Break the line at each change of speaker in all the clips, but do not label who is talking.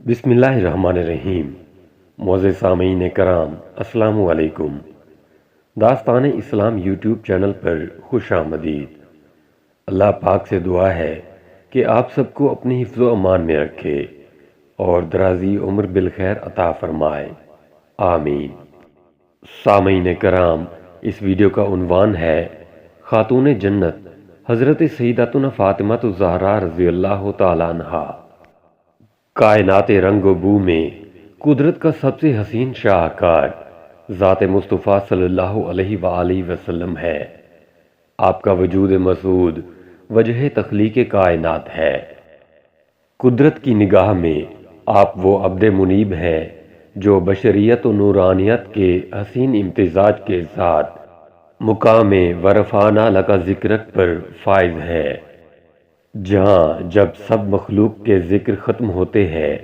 بسم اللہ الرحمن الرحیم۔ معزز سامعین کرام، السلام علیکم۔ داستان اسلام یوٹیوب چینل پر خوش آمدید۔ اللہ پاک سے دعا ہے کہ آپ سب کو اپنی حفظ و امان میں رکھے اور درازی عمر بالخیر عطا فرمائے، آمین۔ سامعین کرام، اس ویڈیو کا عنوان ہے خاتون جنت حضرت سیداتنا فاطمہ الزہرا رضی اللہ تعالیٰ عنہا۔ کائنات رنگ و بو میں قدرت کا سب سے حسین شاہکار ذات مصطفیٰ صلی اللہ علیہ وآلہ وسلم ہے۔ آپ کا وجود مسعود وجہ تخلیق کائنات ہے۔ قدرت کی نگاہ میں آپ وہ عبد منیب ہیں جو بشریت و نورانیت کے حسین امتزاج کے ساتھ مقام ورفعنا لک ذکرک پر فائز ہے، جہاں جب سب مخلوق کے ذکر ختم ہوتے ہیں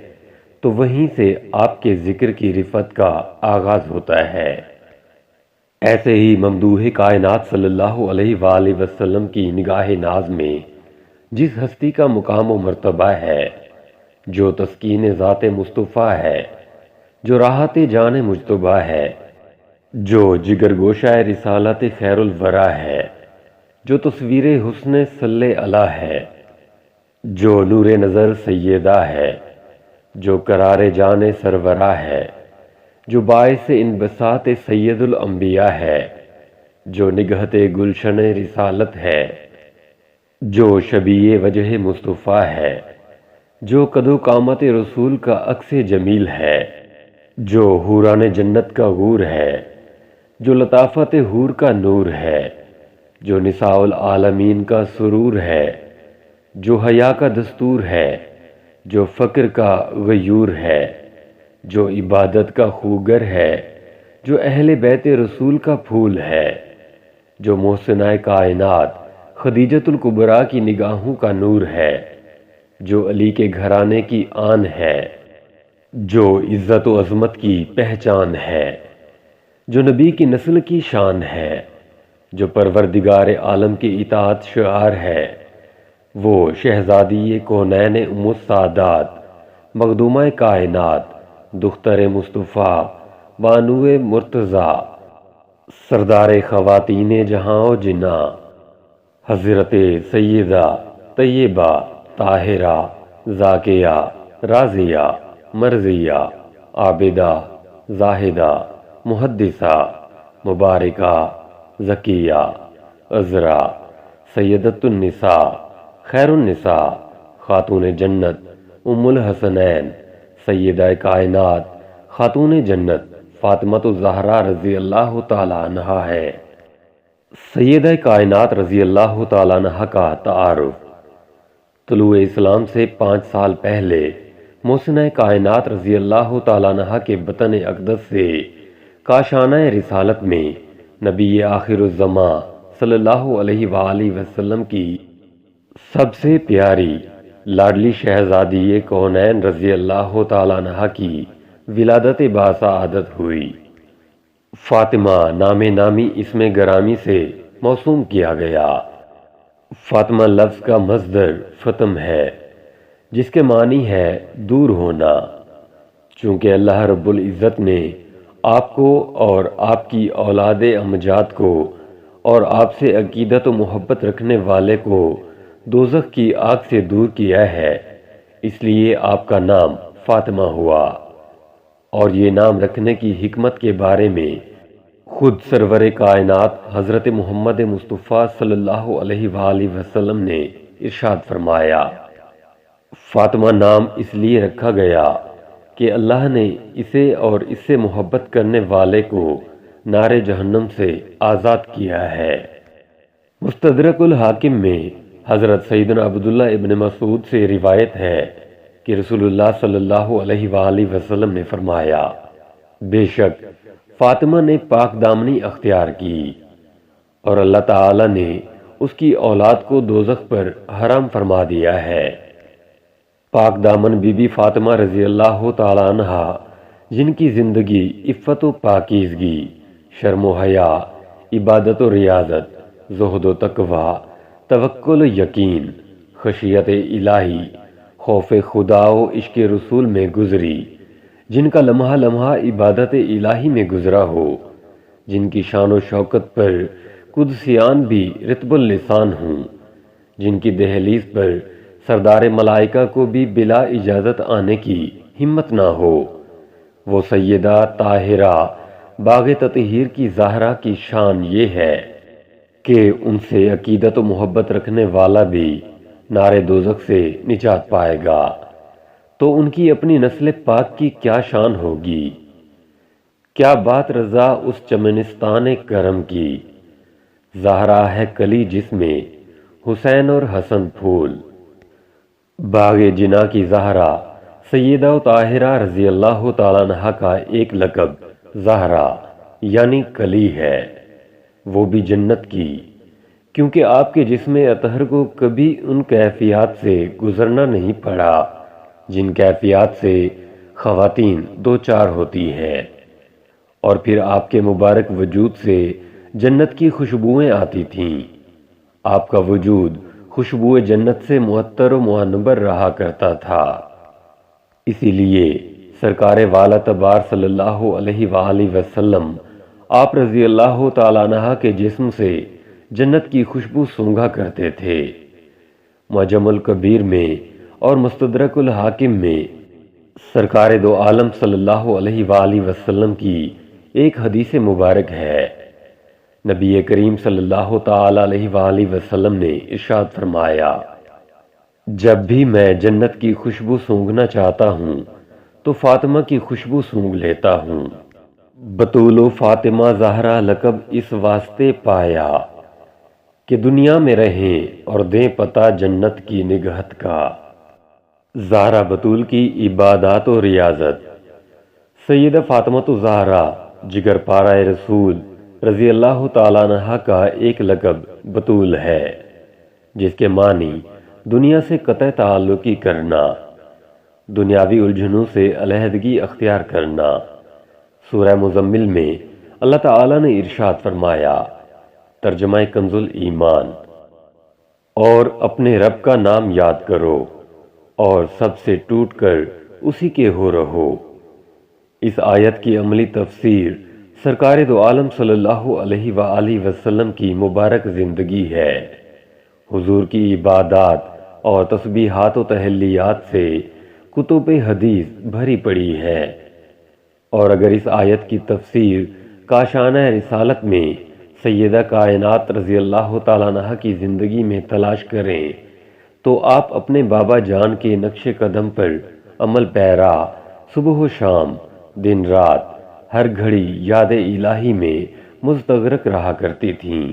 تو وہیں سے آپ کے ذکر کی رفعت کا آغاز ہوتا ہے۔ ایسے ہی ممدوح کائنات صلی اللہ علیہ وآلہ وسلم کی نگاہ ناز میں جس ہستی کا مقام و مرتبہ ہے، جو تسکین ذات مصطفیٰ ہے، جو راحت جان مجتبیٰ ہے، جو جگر گوشہ رسالت خیر الورا ہے، جو تصویر حسن صلی اللہ ہے، جو نور نظر سیدہ ہے، جو قرار جان سرورہ ہے، جو باعث انبساط سید الانبیاء ہے، جو نگہت گلشن رسالت ہے، جو شبیہ وجہ مصطفیٰ ہے، جو قد و قامت رسول کا عکس جمیل ہے، جو حوران جنت کا غور ہے، جو لطافت حور کا نور ہے، جو نساء العالمین کا سرور ہے، جو حیا کا دستور ہے، جو فقر کا غیور ہے، جو عبادت کا خوگر ہے، جو اہل بیت رسول کا پھول ہے، جو محسنہ کائنات خدیجۃ الکبریٰ کی نگاہوں کا نور ہے، جو علی کے گھرانے کی آن ہے، جو عزت و عظمت کی پہچان ہے، جو نبی کی نسل کی شان ہے، جو پروردگار عالم کی اطاعت شعار ہے، وہ شہزادی کونین ام السادات، مخدومہ کائنات، دختر مصطفیٰ، بانو مرتضیٰ، سردار خواتین جہاں و جناں، حضرت سیدہ طیبہ طاہرہ زاکیہ راضیہ مرضیہ عابدہ زاہدہ محدثہ مبارکہ زکیہ عذرا سیدۃ النساء خیر النساء خاتون جنت ام الحسنین سیدہ کائنات خاتون جنت فاطمہ الزہرا رضی اللہ تعالیٰ عنہا ہے۔ سیدہ کائنات رضی اللہ تعالیٰ عنہا کا تعارف۔ طلوع اسلام سے 5 سال پہلے محسنہ کائنات رضی اللہ تعالیٰ عنہا کے بطن اقدس سے کاشانہ رسالت میں نبی آخر الزماں صلی اللہ علیہ وآلہ وسلم کی سب سے پیاری لاڈلی شہزادی کونین رضی اللہ تعالیٰ عنہا کی ولادت باسعادت ہوئی۔ فاطمہ نام نامی اسم گرامی سے موسوم کیا گیا۔ فاطمہ لفظ کا مصدر فطم ہے، جس کے معنی ہے دور ہونا۔ چونکہ اللہ رب العزت نے آپ کو اور آپ کی اولاد امجاد کو اور آپ سے عقیدت و محبت رکھنے والے کو دوزخ کی آگ سے دور کیا ہے، اس لیے آپ کا نام فاطمہ ہوا۔ اور یہ نام رکھنے کی حکمت کے بارے میں خود سرور کائنات حضرت محمد مصطفیٰ صلی اللہ علیہ وآلہ وسلم نے ارشاد فرمایا، فاطمہ نام اس لیے رکھا گیا کہ اللہ نے اسے اور اس سے محبت کرنے والے کو نار جہنم سے آزاد کیا ہے۔ مستدرک الحاکم میں حضرت سیدنا عبداللہ ابن مسعود سے روایت ہے کہ رسول اللہ صلی اللہ علیہ وآلہ وسلم نے فرمایا، بے شک فاطمہ نے پاک دامنی اختیار کی اور اللہ تعالی نے اس کی اولاد کو دوزخ پر حرام فرما دیا ہے۔ پاک دامن بی بی فاطمہ رضی اللہ تعالی عنہا، جن کی زندگی عفت و پاکیزگی، شرم و حیا، عبادت و ریاضت، زہد و تقوی، توکل و یقین، خشیت الہی، خوف خدا و عشق رسول میں گزری، جن کا لمحہ لمحہ عبادت الہی میں گزرا ہو، جن کی شان و شوکت پر قدسیان بھی رطب اللسان ہوں، جن کی دہلیز پر سردار ملائکہ کو بھی بلا اجازت آنے کی ہمت نہ ہو، وہ سیدہ طاہرہ باغ تطہیر کی زہرا کی شان یہ ہے کہ ان سے عقیدت و محبت رکھنے والا بھی نار دوزخ سے نجات پائے گا، تو ان کی اپنی نسل پاک کی کیا شان ہوگی۔ کیا بات رضا اس چمنستان کرم کی، زہرا ہے کلی جس میں حسین اور حسن پھول۔ باغ جنا کی زہرا سیدہ و طاہرہ رضی اللہ تعالیٰ عنہا کا ایک لقب زہرا یعنی کلی ہے، وہ بھی جنت کی، کیونکہ آپ کے جسم اطہر کو کبھی ان کیفیات سے گزرنا نہیں پڑا جن کیفیات سے خواتین دو چار ہوتی ہیں، اور پھر آپ کے مبارک وجود سے جنت کی خوشبوئیں آتی تھیں۔ آپ کا وجود خوشبو جنت سے معطر و معنبر رہا کرتا تھا، اسی لیے سرکار والا تبار صلی اللہ علیہ وآلہ وسلم آپ رضی اللہ تعالیٰ عنہ کے جسم سے جنت کی خوشبو سونگھا کرتے تھے۔ معجم الکبیر میں اور مستدرک الحاکم میں سرکار دو عالم صلی اللہ علیہ وآلہ وسلم کی ایک حدیث مبارک ہے۔ نبی کریم صلی اللہ تعالیٰ علیہ وآلہ وسلم نے ارشاد فرمایا، جب بھی میں جنت کی خوشبو سونگھنا چاہتا ہوں تو فاطمہ کی خوشبو سونگھ لیتا ہوں۔ بطول و فاطمہ زہرا لقب اس واسطے پایا کہ دنیا میں رہیں اور دیں پتہ جنت کی نگہت کا۔ زہرا بطول کی عبادات و ریاضت۔ سیدہ فاطمہ زہرا جگر پارہ رسول رضی اللہ تعالیٰ عنہ کا ایک لقب بطول ہے، جس کے معنی دنیا سے قطع تعلقی کرنا، دنیاوی الجھنوں سے علیحدگی اختیار کرنا۔ سورہ مزمل میں اللہ تعالیٰ نے ارشاد فرمایا، ترجمہ کنز الایمان، اور اپنے رب کا نام یاد کرو اور سب سے ٹوٹ کر اسی کے ہو رہو۔ اس آیت کی عملی تفسیر سرکار دو عالم صلی اللہ علیہ وآلہ وسلم کی مبارک زندگی ہے۔ حضور کی عبادات اور تسبیحات و تحلیات سے کتب حدیث بھری پڑی ہے، اور اگر اس آیت کی تفسیر کاشانہ رسالت میں سیدہ کائنات رضی اللہ تعالیٰ عنہ کی زندگی میں تلاش کریں تو آپ اپنے بابا جان کے نقش قدم پر عمل پیرا صبح و شام دن رات ہر گھڑی یاد الہی میں مستغرق رہا کرتی تھیں۔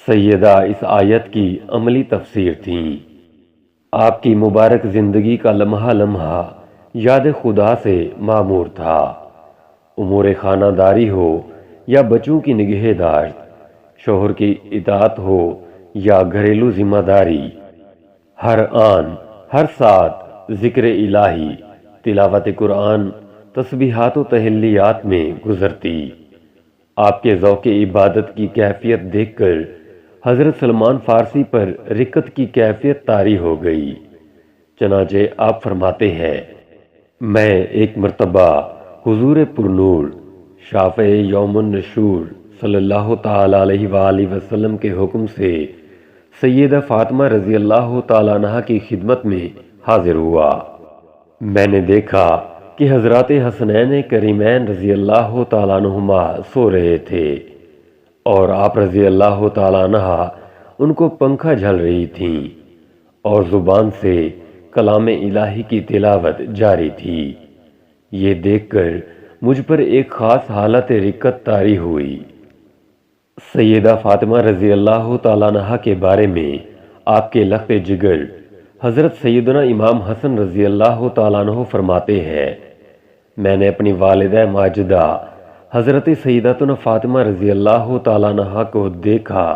سیدہ اس آیت کی عملی تفسیر تھیں۔ آپ کی مبارک زندگی کا لمحہ لمحہ یاد خدا سے معمور تھا، امور خانہ داری ہو یا بچوں کی نگہداشت، شوہر کی اطاعت ہو یا گھریلو ذمہ داری، ہر آن ہر ساتھ ذکر الہی، تلاوت قرآن، تسبیحات و تحلیات میں گزرتی۔ آپ کے ذوق عبادت کی کیفیت دیکھ کر حضرت سلمان فارسی پر رقت کی کیفیت طاری ہو گئی، چنانچہ آپ فرماتے ہیں، میں ایک مرتبہ حضور پرنور شافع یوم النشور صلی اللہ تعالیٰ علیہ وآلہ وسلم کے حکم سے سیدہ فاطمہ رضی اللہ تعالیٰ عنہ کی خدمت میں حاضر ہوا۔ میں نے دیکھا کہ حضرات حسنین کریمین رضی اللہ تعالیٰ عنہما سو رہے تھے، اور آپ رضی اللہ تعالیٰ عنہ ان کو پنکھا جھل رہی تھیں، اور زبان سے کلام الہی کی تلاوت جاری تھی۔ یہ دیکھ کر مجھ پر ایک خاص حالت رقت طاری ہوئی۔ سیدہ فاطمہ رضی اللہ تعالیٰ عنہ کے بارے میں آپ کے لخت جگر حضرت سیدنا امام حسن رضی اللہ تعالیٰ عنہ فرماتے ہیں، میں نے اپنی والدہ ماجدہ حضرت سیدتنا فاطمہ رضی اللہ تعالیٰ عنہ کو دیکھا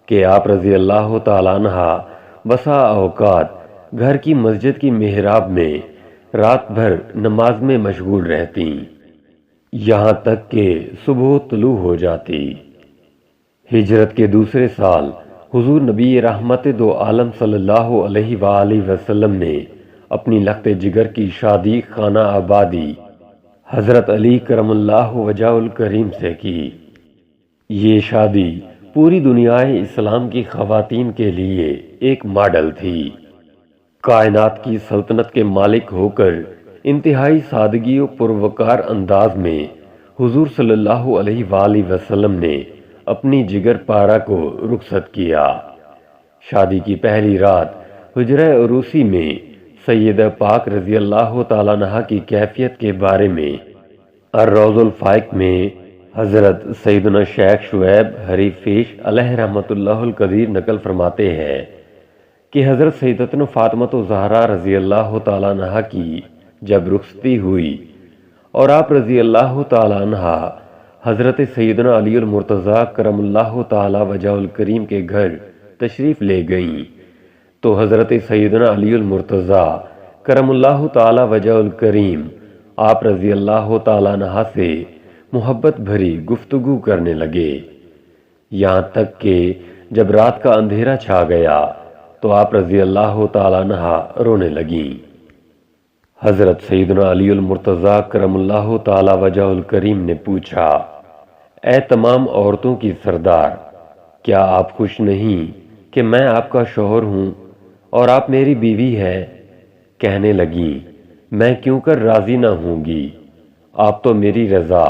کہ آپ رضی اللہ تعالیٰ عنہ بسا اوقات گھر کی مسجد کی محراب میں رات بھر نماز میں مشغول رہتی، یہاں تک کہ صبح طلوع ہو جاتی۔ ہجرت کے دوسرے سال حضور نبی رحمت دو عالم صلی اللہ علیہ وآلہ وسلم نے اپنی لخت جگر کی شادی خانہ آبادی حضرت علی کرم اللہ وجہ الکریم سے کی۔ یہ شادی پوری دنیا اسلام کی خواتین کے لیے ایک ماڈل تھی۔ کائنات کی سلطنت کے مالک ہو کر انتہائی سادگی و پروقار انداز میں حضور صلی اللہ علیہ وآلہ وسلم نے اپنی جگر پارہ کو رخصت کیا۔ شادی کی پہلی رات حجرہ عروسی میں سیدہ پاک رضی اللہ تعالیٰ عنہا کی کیفیت کے بارے میں الروض الفائق میں حضرت سیدنا شیخ شعیب حریفیش علیہ رحمۃ اللہ القدیر نقل فرماتے ہیں کہ حضرت سیدتنا فاطمہ الزہرا رضی اللہ تعالیٰ عنہا کی جب رخصتی ہوئی اور آپ رضی اللہ تعالیٰ عنہا حضرت سیدنا علی المرتضیٰ کرم اللہ تعالیٰ وجہ الکریم کے گھر تشریف لے گئیں تو حضرت سیدنا علی المرتضیٰ کرم اللہ تعالیٰ وجہ الکریم آپ رضی اللہ تعالیٰ عنہ سے محبت بھری گفتگو کرنے لگے، یہاں تک کہ جب رات کا اندھیرا چھا گیا تو آپ رضی اللہ تعالیٰ عنہ رونے لگیں۔ حضرت سیدنا علی المرتضیٰ کرم اللہ تعالیٰ وجہ الکریم نے پوچھا، اے تمام عورتوں کی سردار، کیا آپ خوش نہیں کہ میں آپ کا شوہر ہوں اور آپ میری بیوی ہے؟ کہنے لگیں، میں کیوں کر راضی نہ ہوں گی، آپ تو میری رضا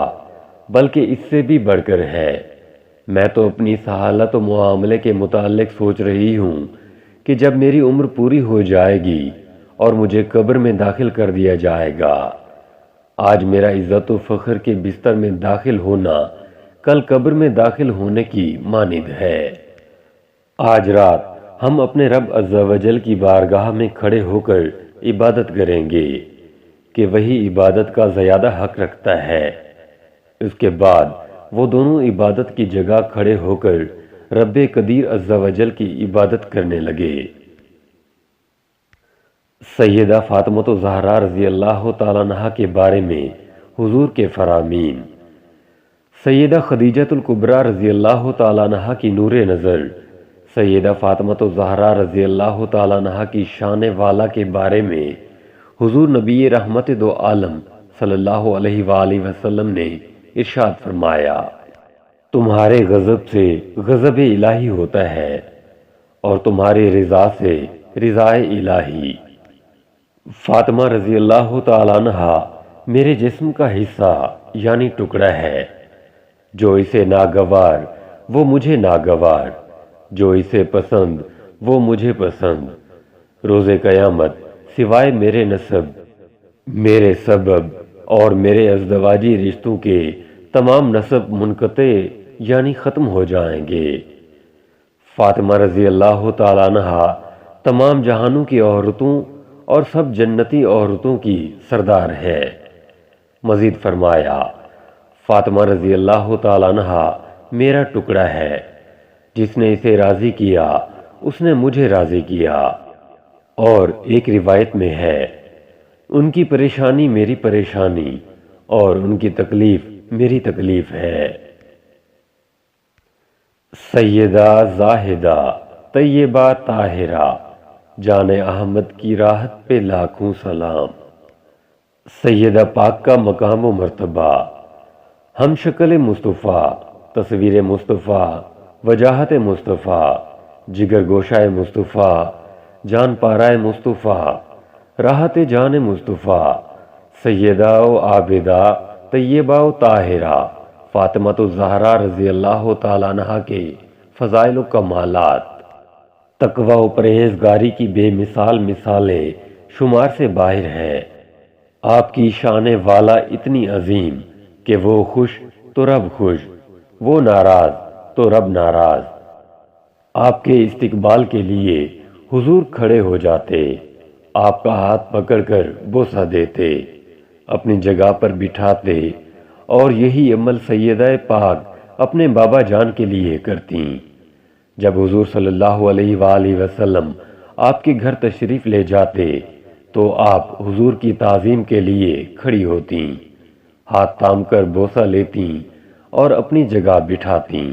بلکہ اس سے بھی بڑھ کر ہے۔ میں تو اپنی اس حالت و معاملے کے متعلق سوچ رہی ہوں کہ جب میری عمر پوری ہو جائے گی اور مجھے قبر میں داخل کر دیا جائے گا، آج میرا عزت و فخر کے بستر میں داخل ہونا کل قبر میں داخل ہونے کی مانند ہے۔ آج رات ہم اپنے رب عز و جل کی بارگاہ میں کھڑے ہو کر عبادت کریں گے کہ وہی عبادت کا زیادہ حق رکھتا ہے۔ اس کے بعد وہ دونوں عبادت کی جگہ کھڑے ہو کر رب قدیر عز و جل کی عبادت کرنے لگے۔ سیدہ فاطمہ الزہرا رضی اللہ تعالیٰ عنہا کے بارے میں حضور کے فرامین۔ سیدہ خدیجہ الکبریٰ رضی اللہ تعالیٰ عنہا کی نور نظر سیدہ فاطمہ الزہرا رضی اللہ تعالیٰ عنہا کی شان والا کے بارے میں حضور نبی رحمت دو عالم صلی اللہ علیہ وآلہ وسلم نے ارشاد فرمایا، تمہارے غضب سے غضب الہی ہوتا ہے اور تمہاری رضا سے رضا الہی۔ فاطمہ رضی اللہ تعالیٰ عنہا میرے جسم کا حصہ یعنی ٹکڑا ہے، جو اسے ناگوار وہ مجھے ناگوار، جو اسے پسند وہ مجھے پسند۔ روز قیامت سوائے میرے نسب، میرے سبب اور میرے ازدواجی رشتوں کے تمام نسب منقطع یعنی ختم ہو جائیں گے۔ فاطمہ رضی اللہ تعالیٰ عنہا تمام جہانوں کی عورتوں اور سب جنتی عورتوں کی سردار ہے۔ مزید فرمایا، فاطمہ رضی اللہ تعالیٰ عنہا میرا ٹکڑا ہے، جس نے اسے راضی کیا اس نے مجھے راضی کیا۔ اور ایک روایت میں ہے، ان کی پریشانی میری پریشانی اور ان کی تکلیف میری تکلیف ہے۔ سیدہ زاہدہ طیبہ طاہرہ جان احمد کی راحت پہ لاکھوں سلام۔ سیدہ پاک کا مقام و مرتبہ، ہم شکل مصطفیٰ، تصویر مصطفیٰ، وجاہت مصطفیٰ، جگر گوشہ مصطفیٰ، جان پارہ مصطفیٰ، راحت جان مصطفیٰ، سیدہ و عابدہ طیبہ و طاہرہ فاطمہ الزہرا رضی اللہ تعالیٰ عنہا کے فضائل و کمالات، تقوی و پرہیزگاری کی بے مثال مثالیں شمار سے باہر ہے۔ آپ کی شان والا اتنی عظیم کہ وہ خوش تو رب خوش، وہ ناراض تو رب ناراض۔ آپ کے استقبال کے لیے حضور کھڑے ہو جاتے، آپ کا ہاتھ پکڑ کر بوسہ دیتے، اپنی جگہ پر بٹھاتے، اور یہی عمل سیدہ پاک اپنے بابا جان کے لیے کرتیں۔ جب حضور صلی اللہ علیہ وآلہ وسلم آپ کے گھر تشریف لے جاتے تو آپ حضور کی تعظیم کے لیے کھڑی ہوتیں، ہاتھ تھام کر بوسہ لیتیں اور اپنی جگہ بٹھاتیں۔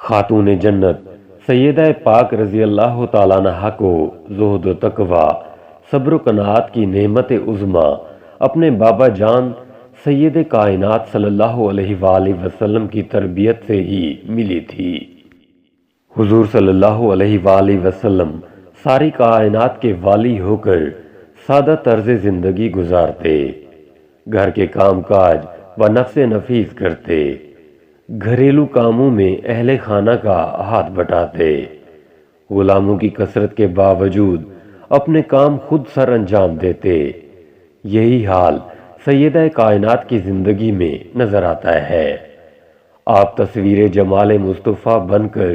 خاتون جنت سیدہ پاک رضی اللہ تعالیٰ عنہا کو زہد و تقوی، صبر و قناعت کی نعمت عظمیٰ اپنے بابا جان سید کائنات صلی اللہ علیہ وآلہ وسلم کی تربیت سے ہی ملی تھی۔ حضور صلی اللہ علیہ وآلہ وسلم ساری کائنات کے والی ہو کر سادہ طرز زندگی گزارتے، گھر کے کام کاج و نفس نفیس کرتے، گھریلو کاموں میں اہل خانہ کا ہاتھ بٹاتے، غلاموں کی کثرت کے باوجود اپنے کام خود سر انجام دیتے۔ یہی حال سیدہ کائنات کی زندگی میں نظر آتا ہے۔ آپ تصویر جمال مصطفیٰ بن کر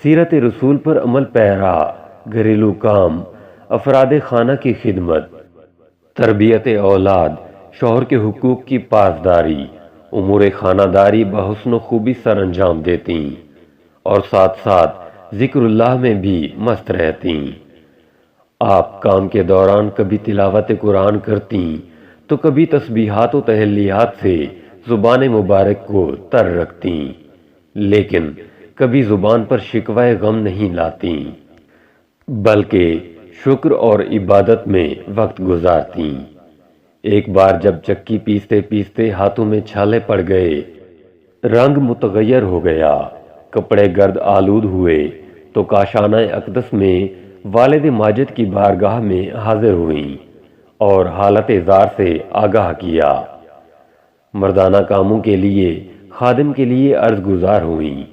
سیرت رسول پر عمل پیرا، گھریلو کام، افراد خانہ کی خدمت، تربیت اولاد، شوہر کے حقوق کی پاسداری، امور خانہ داری بحسن و خوبی سر انجام دیتی اور ساتھ ساتھ ذکر اللہ میں بھی مست رہتی۔ آپ کام کے دوران کبھی تلاوت قرآن کرتی تو کبھی تسبیحات و تحلیات سے زبان مبارک کو تر رکھتی، لیکن کبھی زبان پر شکوہ غم نہیں لاتی، بلکہ شکر اور عبادت میں وقت گزارتی۔ ایک بار جب چکی پیستے پیستے ہاتھوں میں چھالے پڑ گئے، رنگ متغیر ہو گیا، کپڑے گرد آلود ہوئے تو کاشانہ اقدس میں والد ماجد کی بارگاہ میں حاضر ہوئیں اور حالت زار سے آگاہ کیا۔ مردانہ کاموں کے لیے خادم کے لیے عرض گزار ہوئیں۔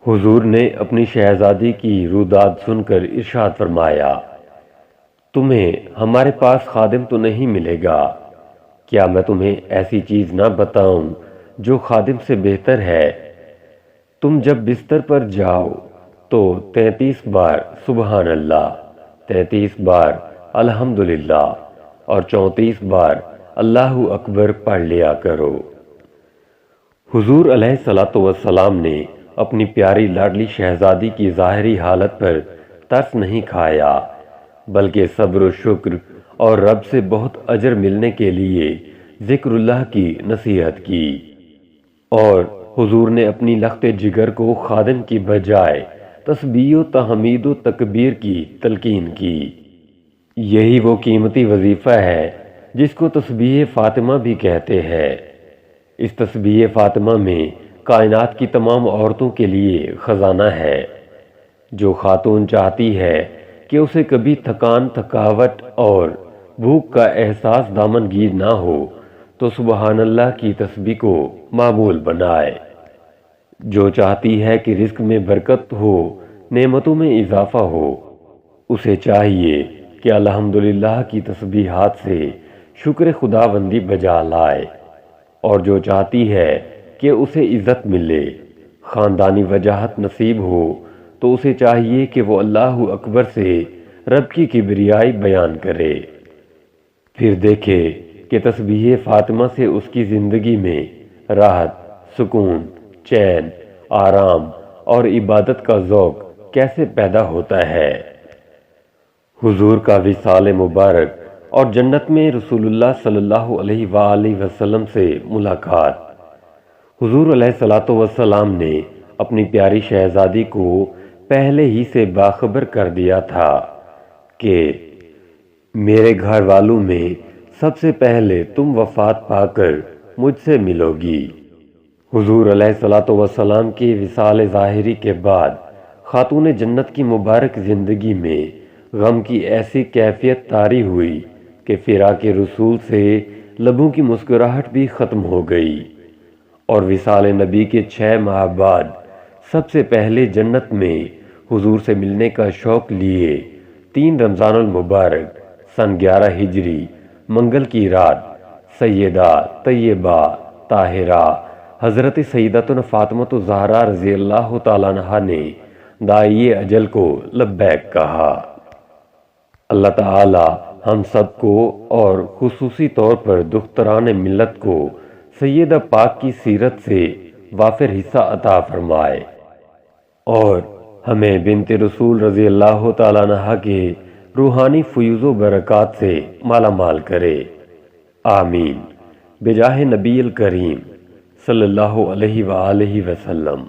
حضور نے اپنی شہزادی کی روداد سن کر ارشاد فرمایا، تمہیں ہمارے پاس خادم تو نہیں ملے گا، کیا میں تمہیں ایسی چیز نہ بتاؤں جو خادم سے بہتر ہے؟ تم جب بستر پر جاؤ تو 33 بار سبحان اللہ، 33 بار الحمدللہ اور 34 بار اللہ اکبر پڑھ لیا کرو۔ حضور علیہ الصلوۃ والسلام نے اپنی پیاری لاڈلی شہزادی کی ظاہری حالت پر ترس نہیں کھایا، بلکہ صبر و شکر اور رب سے بہت اجر ملنے کے لیے ذکر اللہ کی نصیحت کی، اور حضور نے اپنی لخت جگر کو خادم کی بجائے تسبیح و تحمید و تکبیر کی تلقین کی۔ یہی وہ قیمتی وظیفہ ہے جس کو تسبیح فاطمہ بھی کہتے ہیں۔ اس تسبیح فاطمہ میں کائنات کی تمام عورتوں کے لیے خزانہ ہے۔ جو خاتون چاہتی ہے کہ اسے کبھی تھکان، تھکاوٹ اور بھوک کا احساس دامن گیر نہ ہو تو سبحان اللہ کی تسبیح کو معمول بنائے۔ جو چاہتی ہے کہ رزق میں برکت ہو، نعمتوں میں اضافہ ہو، اسے چاہیے کہ الحمدللہ کی تسبیحات سے شکر خداوندی بجا لائے، اور جو چاہتی ہے کہ اسے عزت ملے، خاندانی وجاہت نصیب ہو، تو اسے چاہیے کہ وہ اللہ اکبر سے رب کی کبریائی بیان کرے۔ پھر دیکھے کہ تسبیح فاطمہ سے اس کی زندگی میں راحت، سکون، چین، آرام اور عبادت کا ذوق کیسے پیدا ہوتا ہے۔ حضور کا وصال مبارک اور جنت میں رسول اللہ صلی اللہ علیہ وآلہ وسلم سے ملاقات۔ حضور علیہ الصلوۃ والسلام نے اپنی پیاری شہزادی کو پہلے ہی سے باخبر کر دیا تھا کہ میرے گھر والوں میں سب سے پہلے تم وفات پا کر مجھ سے ملو گی۔ حضور علیہ الصلوۃ والسلام کے وصال ظاہری کے بعد خاتون جنت کی مبارک زندگی میں غم کی ایسی کیفیت طاری ہوئی کہ فراق رسول سے لبوں کی مسکراہٹ بھی ختم ہو گئی، اور وصال نبی کے 6 ماہ بعد سب سے پہلے جنت میں حضور سے ملنے کا شوق لیے 3 رمضان المبارک سن 11 ہجری منگل کی رات سیدہ طیبہ طاہرہ حضرت سیدتنا فاطمہ الزہرا رضی اللہ تعالیٰ عنہا نے داعی اجل کو لبیک کہا۔ اللہ تعالی ہم سب کو اور خصوصی طور پر دختران ملت کو سیدہ پاک کی سیرت سے وافر حصہ عطا فرمائے، اور ہمیں بنت رسول رضی اللہ تعالیٰ عنہا کے روحانی فیوز و برکات سے مالا مال کرے، آمین، بجاہ نبی الکریم صلی اللہ علیہ وآلہ وسلم۔